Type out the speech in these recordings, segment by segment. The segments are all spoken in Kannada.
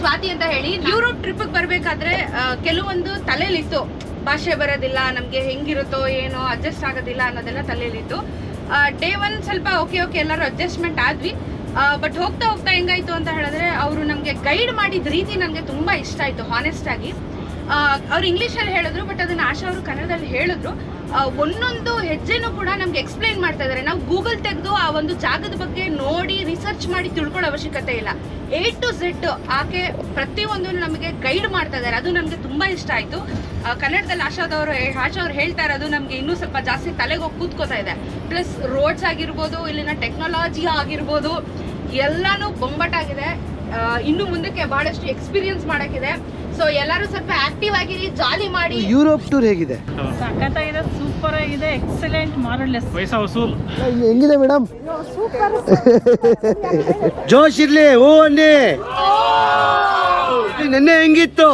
ಸ್ವಾತಿ ಅಂತ ಹೇಳಿ. ಯುರೋಪ್ ಟ್ರಿಪ್ ಬರ್ಬೇಕಾದ್ರೆ ಕೆಲವೊಂದು ತಲೆಯಲ್ಲಿತ್ತು, ಭಾಷೆ ಬರೋದಿಲ್ಲ ನಮ್ಗೆ, ಹೆಂಗಿರುತ್ತೋ ಏನೋ ಅಡ್ಜಸ್ಟ್ ಆಗೋದಿಲ್ಲ ಅನ್ನೋದೆಲ್ಲ ತಲೆಯಲ್ಲಿತ್ತು. ಡೇ 1 ಸ್ವಲ್ಪ ಓಕೆ ಎಲ್ಲರೂ ಅಡ್ಜಸ್ಟ್ಮೆಂಟ್ ಆದ್ವಿ. ಬಟ್ ಹೋಗ್ತಾ ಹೆಂಗಾಯ್ತು ಅಂತ ಹೇಳಿದ್ರೆ, ಅವರು ನಮ್ಗೆ ಗೈಡ್ ಮಾಡಿದ ರೀತಿ ನನಗೆ ತುಂಬಾ ಇಷ್ಟ ಆಯ್ತು. ಹಾನೆಸ್ಟ್ ಆಗಿ ಅವ್ರು ಇಂಗ್ಲೀಷಲ್ಲಿ ಹೇಳಿದ್ರು, ಬಟ್ ಅದನ್ನ ಆಶಾ ಅವರು ಕನ್ನಡದಲ್ಲಿ ಹೇಳಿದ್ರು. ಒಂದೊಂದು ಹೆಜ್ಜೆನೂ ಕೂಡ ನಮ್ಗೆ ಎಕ್ಸ್ಪ್ಲೈನ್ ಮಾಡ್ತಾ ಇದ್ದಾರೆ. ನಾವು ಗೂಗಲ್ ತೆಗೆದು ಆ ಒಂದು ಜಾಗದ ಬಗ್ಗೆ ನೋಡಿ ರಿಸರ್ಚ್ ಮಾಡಿ ತಿಳ್ಕೊಳ್ಳೋ ಅವಶ್ಯಕತೆ ಇಲ್ಲ. A to Z ಆಕೆ ಪ್ರತಿಯೊಂದು ನಮಗೆ ಗೈಡ್ ಮಾಡ್ತಾ ಇದ್ದಾರೆ. ಅದು ನಮಗೆ ತುಂಬಾ ಇಷ್ಟ ಆಯ್ತು. ಕನ್ನಡದಲ್ಲಿ ಆಶಾ ಅವ್ರು ಹೇಳ್ತಾ ಇರೋದು ನಮ್ಗೆ ಇನ್ನೂ ಸ್ವಲ್ಪ ಜಾಸ್ತಿ ತಲೆಗೆ ಹೋಗಿ ಕೂತ್ಕೋತಾ ಇದೆ. ಪ್ಲಸ್ ರೋಡ್ಸ್ ಆಗಿರ್ಬೋದು, ಇಲ್ಲಿನ ಟೆಕ್ನಾಲಜಿ ಆಗಿರ್ಬೋದು, ಎಲ್ಲಾನು ಬೊಂಬಾಟಾಗಿದೆ. ಇನ್ನು ಮುಂದಕ್ಕೆ ಬಹಳಷ್ಟು ಎಕ್ಸ್ಪೀರಿಯನ್ಸ್ ಮಾಡಕ್ಕಿದೆ. ಸೊ ಎಲ್ಲರೂ ಸ್ವಲ್ಪ ಆಕ್ಟಿವ್ ಆಗಿರಿ, ಜಾಲಿ ಮಾಡಿ. ಯುರೋಪ್ ಟೂರ್ ಹೇಗಿದೆ? ಸಖತ್ತಾಗಿದೆ, ಸೂಪರ್ ಆಗಿದೆ, ಎಕ್ಸಲೆಂಟ್, ಮಾರಲ್ಲೆಸ್. ಪೈಸಾ ವಸೂಲ್. ಹೆಂಗಿದೆ ಮೇಡಮ್? ಜೋಶ್ ಇರ್ಲಿ. ಓ ಅನ್ನಿ ನೆನ್ನೆ ಹೆಂಗಿತ್ತು?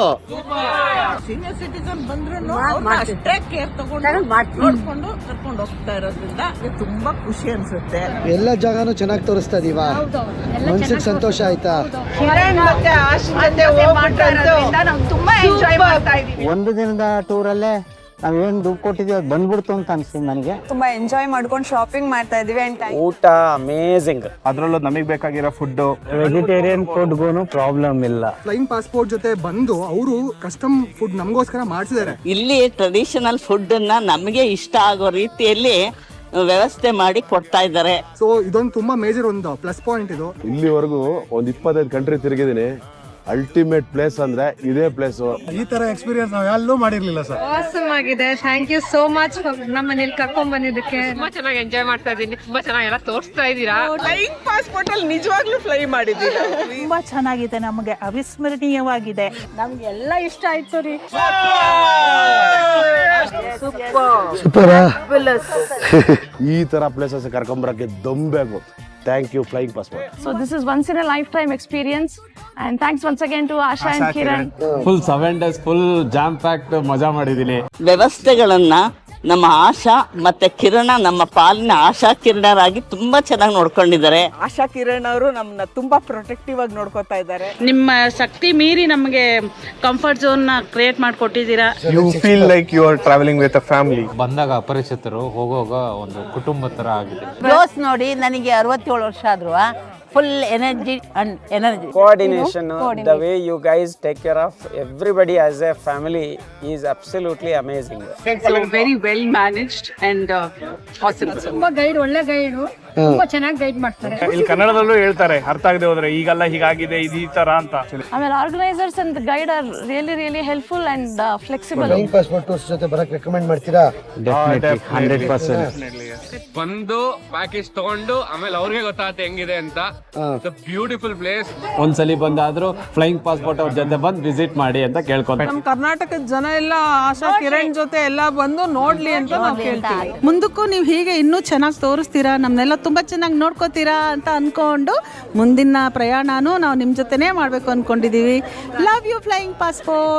ಸೀನಿಯರ್ ಸಿಟಿಸನ್ ಬಂದ್ರು ಅಷ್ಟೇ ಕೇರ್ ತಗೊಂಡು ನೋಡ್ಕೊಂಡು ಕರ್ಕೊಂಡು ಹೋಗ್ತಾ ಇರೋದ್ರಿಂದ ತುಂಬಾ ಖುಷಿ ಅನ್ಸುತ್ತೆ. ಎಲ್ಲ ಜಾಗನೂ ಚೆನ್ನಾಗಿ ತೋರಿಸ್ತಾ ಇದೀವಾ? ಮನ್ಸಿಗೆ ಸಂತೋಷ ಆಯ್ತಾ? ಕಿರಣ್ ಮತ್ತೆ ಆಶ್ ಜೊತೆ ಹೋಗ್ಬಿಟ್ಟು ನಾವು ತುಂಬಾ ಎಂಜಾಯ್ ಮಾಡ್ತಾ ಇದೀವಿ. ಒಂದು ದಿನದ ಟೂರಲ್ಲೇ ನಾವೇನು ದುಡ್ಡು ಕೊಟ್ಟಿದೀವಿ ಅದು ಬಂದ್ಬಿಡ್ತು ಅಂತ ಅನ್ಸುತ್ತೆ ನನಗೆ. ತುಂಬಾ ಎಂಜಾಯ್ ಮಾಡ್ಕೊಂಡು ಶಾಪಿಂಗ್ ಮಾಡ್ತಾ ಇದೀವಿ. ಊಟ ಅಮೇಝಿಂಗ್. ಅದ್ರಲ್ಲೂ ನಮಗೆ ಬೇಕಾಗಿರೋ ಫುಡ್, ವೆಜಿಟೇರಿಯನ್ ಫುಡ್ಗೂ ಪ್ರಾಬ್ಲಮ್ ಇಲ್ಲ. ಫ್ಲೈಯಿಂಗ್ ಪಾಸ್ಪೋರ್ಟ್ ಜೊತೆ ಬಂದು ಅವರು ಕಸ್ಟಮ್ ಫುಡ್ ನಮಗೋಸ್ಕರ ಮಾಡಿಸಿದ್ದಾರೆ. ಇಲ್ಲಿ ಟ್ರೆಡಿಷನಲ್ ಫುಡ್ ಅನ್ನ ನಮಗೆ ಇಷ್ಟ ಆಗೋ ರೀತಿಯಲ್ಲಿ ವ್ಯವಸ್ಥೆ ಮಾಡಿ ಕೊಡ್ತಾ ಇದ್ದಾರೆ. ಸೊ ಇದೊಂದು ತುಂಬಾ ಮೇಜರ್ ಒಂದು ಪ್ಲಸ್ ಪಾಯಿಂಟ್ ಇದು. ಇಲ್ಲಿವರೆಗೂ ಒಂದು 25 ಕಂಟ್ರಿ ತಿರುಗಿದೀನಿ. ಅಲ್ಟಿಮೇಟ್ ಪ್ಲೇಸ್ ಅಂದ್ರೆ ಇದೇ ಪ್ಲೇಸ್. ಈ ತರ ಎಕ್ಸ್ಪೀರಿಯನ್ಸ್ ನಾವು ಎಲ್ಲೂ ಮಾಡಿರ್ಲಿಲ್ಲ ಸರ್. ಆಸಮ್ ಆಗಿದೆ. ಥ್ಯಾಂಕ್ ಯು ಸೋ ಮಚ್ ನಮ್ಮ ಮನೇಲಿ ಕರ್ಕೊಂಡ್ ಬಂದಿದ್ದಕ್ಕೆ. ತುಂಬಾ ಚೆನ್ನಾಗಿ ಎಂಜಾಯ್ ಮಾಡ್ತಾ ಇದೀನಿ. ತುಂಬಾ ಚೆನ್ನಾಗೆಲ್ಲ ತೋರಿಸ್ತಾ ಇದೀರಾ. ಫ್ಲೈಯಿಂಗ್ ಪಾಸ್ಪೋರ್ಟ್ ಅಲ್ಲಿ ನಿಜವಾಗ್ಲೂ ಫ್ಲೈ ಮಾಡಿದ್ದೀರಾ. ತುಂಬಾ ಚೆನ್ನಾಗಿದೆ, ನಮಗೆ ಅವಿಸ್ಮರಣೀಯವಾಗಿದೆ. ನಮ್ಗೆಲ್ಲ ಇಷ್ಟ ಆಯ್ತು ರೀ. ಸೂಪರ್. ಈ ತರ ಪ್ಲೇಸಸ್ ಕರ್ಕೊಂಬರಕ್ಕೆ ದಮ್ಬೇಕು. Thank you flying passport. So this is once in a lifetime experience and thanks once again to Asha and Kiran. Full 7 days full jam packed ಮಜಾ ಮಾಡಿದೀನಿ. ವ್ಯವಸ್ಥೆಗಳನ್ನ ನಮ್ಮ ಆಶಾ ಮತ್ತೆ ಕಿರಣ, ನಮ್ಮ ಪಾಲಿನ ಆಶಾ ಕಿರಣರಾಗಿ ತುಂಬಾ ಚೆನ್ನಾಗಿ ನೋಡ್ಕೊಂಡಿದ್ದಾರೆ. ಆಶಾ ಕಿರಣ್ ಅವರು ನಮ್ಮನ್ನ ತುಂಬಾ ಪ್ರೊಟೆಕ್ಟಿವ್ ಆಗಿ ನೋಡ್ಕೊತಾ ಇದ್ದಾರೆ. ನಿಮ್ಮ ಶಕ್ತಿ ಮೀರಿ ನಮಗೆ ಕಂಫರ್ಟ್ ಝೋನ್ ನ ಕ್ರಿಯೇಟ್ ಮಾಡಿಕೊಟ್ಟಿದ್ದೀರಾ. You feel like you are travelling with a family. ಬಂದಾಗ ಅಪರಿಚಿತರು, ಹೋಗೋಗ ಒಂದು ಕುಟುಂಬ ತರ ಆಗಿದೆ. ಕ್ಲೋಸ್ ನೋಡಿ, ನನಗೆ 67 ವರ್ಷ ಆದ್ರೂ full energy and energy. Coordination, the way you guys take care of everybody as a family is absolutely amazing. Very well managed and possible. ತುಂಬಾ ಗೈಡ್, ಒಳ್ಳೆ ಗೈಡು, ತುಂಬಾ ಚೆನ್ನಾಗಿ ಗೈಡ್ ಮಾಡ್ತಾರೆ. ಇಲ್ಲಿ ಕನ್ನಡದಲ್ಲೂ ಹೇಳ್ತಾರೆ, ಅರ್ಥ ಆಗದೆ ಹೋದ್ರೆ ಈಗಲ್ಲ ಹೀಗಾಗಿದೆ ಇದು ಈ ತರ ಅಂತ. ಆಮೇಲೆ organisers and guide are really helpful and flexible. Flying passport tours ಜೊತೆ ಬರಕ್ಕೆ ರೆಕಮೆಂಡ್ ಮಾಡ್ತೀರಾ? ಡೆಫಿನೆಟ್ಲಿ 100%. ಬಂದು ಪ್ಯಾಕೇಜ್ ತಗೊಂಡು ಆಮೇಲೆ ಅವ್ರಿಗೆ ಗೊತ್ತಾಗುತ್ತೆ ಹೆಂಗಿದೆ ಅಂತ. Beautiful place. ಒಂದ್ಸಲಿ ಬಂದಾದ್ರೂ ಫ್ಲೈಯಿಂಗ್ ಪಾಸ್ಪೋರ್ಟ್ ಅವ್ರ ಜೊತೆ ಬಂದು ವಿಸಿಟ್ ಮಾಡಿ ಅಂತ ಕೇಳ್ಕೊಂತಾರೆ. ನಮ್ಮ ಕರ್ನಾಟಕದ ಜನ ಎಲ್ಲ ಆಶಾ ಕಿರಣ್ ಜೊತೆ ಎಲ್ಲ ಬಂದು ನೋಡ್ಲಿ ಅಂತ ನಾವು ಕೇಳ್ತೀವಿ. ಮುಂದಕ್ಕೂ ನೀವು ಹೀಗೆ ಇನ್ನೂ ಚೆನ್ನಾಗಿ ತೋರಿಸ್ತೀರಾ, ನಮ್ಮನ್ನೆಲ್ಲ ತುಂಬಾ ಚೆನ್ನಾಗಿ ನೋಡ್ಕೋತೀರಾ ಅಂತ ಅನ್ಕೊಂಡು ಮುಂದಿನ ಪ್ರಯಾಣನೂ ನಾವು ನಿಮ್ಮ ಜೊತೆನೇ ಮಾಡಬೇಕು ಅನ್ಕೊಂಡಿದೀವಿ. Love you flying passport.